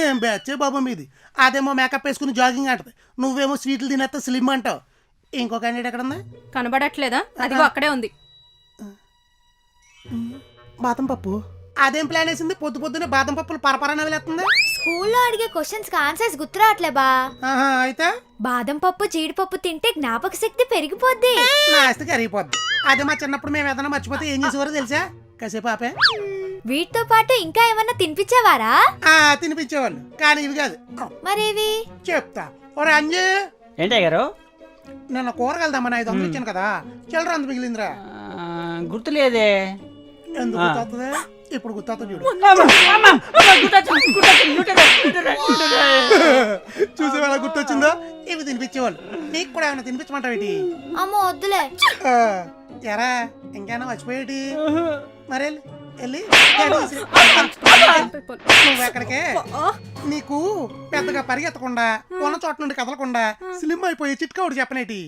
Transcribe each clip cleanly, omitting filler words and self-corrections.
ఏం బ్యాచే బాబు మీది. అదేమో మేకప్ వేసుకుని జాగింగ్ అంటది, నువ్వేమో స్వీట్లు తినేస్తా స్లిమ్ అంటావు. ఇంకో క్యాండిడేట్ ఎక్కడ ఉంది? కనబడట్లేదా? అదిగో అక్కడే ఉంది. బాదం పప్పు. అదేం ప్లాన్ వేసింది? పొద్దు పొద్దునే బాదం పప్పులు పరపరా నవ్వులేస్తుంది. స్కూల్లో అడిగే క్వశ్చన్స్ కి ఆన్సర్స్ గుర్తురావట్లే బా. అయితే బాదం పప్పు జీడిపప్పు తింటే జ్ఞాపక శక్తి పెరిగిపోద్ది. నా ఆస్తి కరిగిపోద్ది. అదే మా చిన్నప్పుడు మేము ఏదైనా మర్చిపోతే ఏం చేసేవారో తెలుసా? కాసేపు ఆపే వీటితో పాటు ఇంకా ఏమన్నా తినిపించేవారా? తినిపించేవాళ్ళు, కానీ ఇవి కాదు. మరేవి చెప్తా. ఒరే అంజీ, ఏంటయ్య గారు? నిన్న కూరగాయలదమ్మా 500 ఇచ్చాను కదా, చిల్లర అంత మిగిలిందిరా. గుర్తులేదే. ఎందుకు గుర్తొస్తుంది? ఇప్పుడు గుర్తొస్తుంది చూడు. చూసేవాళ్ళ గుర్తొచ్చిందో? ఇవి తినిపించేవాళ్ళు. నీకు కూడా ఏమైనా తినిపించమంటావు ఏంటి? అమ్మో వద్దులే. ఎరా ఇంకేనా మర్చిపోయేటి? మరి వెళ్ళి నువ్వు ఎక్కడికే. నీకు పెద్దగా పరిగెత్తకుండా ఉన్న చోట నుండి కదలకుండా స్లిమ్ అయిపోయి చిట్కా ఒకటి చెప్పనేటి.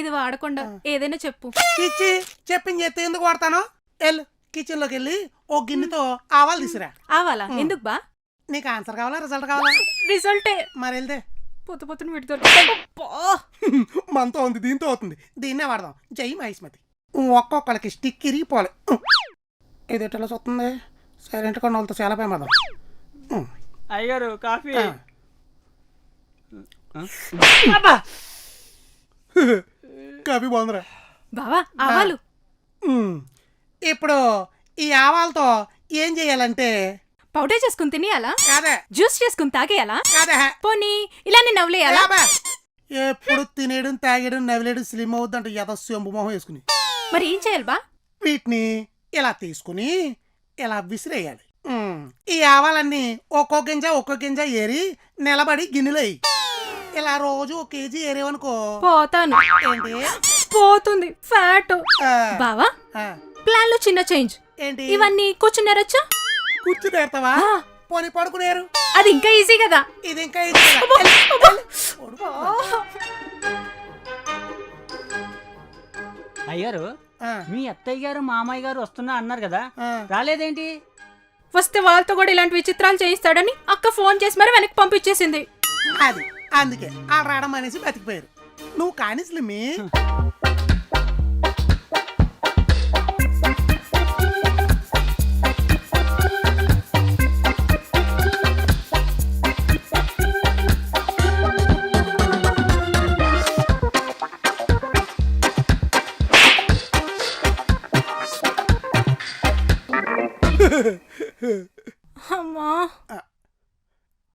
ఇది వాడకుండా ఏదైనా చెప్పు. ఇచ్చి చెప్పింది చేస్తే ఎందుకు వాడతాను? వెళ్ళు కిచెన్ లోకి వెళ్ళి ఓ గిన్నెతో ఆవాలు తీసురా. ఆవాలా? ఎందుకు బా? నీకు ఆన్సర్ కావాలా రిజల్ట్ కావాలా? రిజల్టే. మరి వెళ్తే పొద్దు పొద్దున వీటితో మనతో ఉంది, దీంతో అవుతుంది. దీన్నే వాడదాం. జై మహేష్మతి. ఒక్కొక్కరికి స్టిక్ ఇరిగిపోవాలి. ఇది ఎట్లా చూస్తుంది? సైలెంట్ గా వాళ్ళతో చాలా ప్రమాదం. అయ్యారు కాఫీ. కాఫీ బాగుందిరా బావా. ఆవాలు ఇప్పుడు ఈ ఆవాలతో ఏం చెయ్యాలంటే పౌడర్ చేసుకుని తినేయాలా? కాదే. జ్యూస్ చేసుకుని తాగేయాలా? కాదే. పోనీ ఇలానే నవ్వులేయాలా? ఎప్పుడు తినేయడం తాగేయడం నవ్వులేయడం స్లిమ్ అవుద్దంట యథస్యంబు మొహం వేసుకుని. మరి ఏం చేయాలి బా? వీటిని ఇలా తీసుకుని ఇలా విసిరేయాలి. ఈ ఆవాలన్నీ ఒక్కో గింజ ఏరి నిలబడి గిన్నెలో వేయి. ఇలా రోజు 1 కేజీ ఏరేవనుకో పోతాను. ఏంటి పోతుంది ఫ్యాట్. బావా ప్లాన్ లో చిన్న చేంజ్. ఏంటి? ఇవన్నీ కూర్చున్నారచ్చా? కూర్చునేస్తావా? పోనీ పడుకునేరు. అది ఇంకా ఈజీ కదా. ఇది ఇంకా ఈజీ. అయ్యారు మీ అత్తయ్య గారు మామయ్య గారు వస్తున్నా అన్నారు కదా, రాలేదేంటి? వస్తే వాళ్ళతో కూడా ఇలాంటి విచిత్రాలు చేయిస్తాడని అక్క ఫోన్ చేసి మరి వెనక్కి పంపించేసింది. అది అందుకే ఆ రావడం అనేసి బతికిపోయారు. నువ్వు కానీ స్లిమ్మి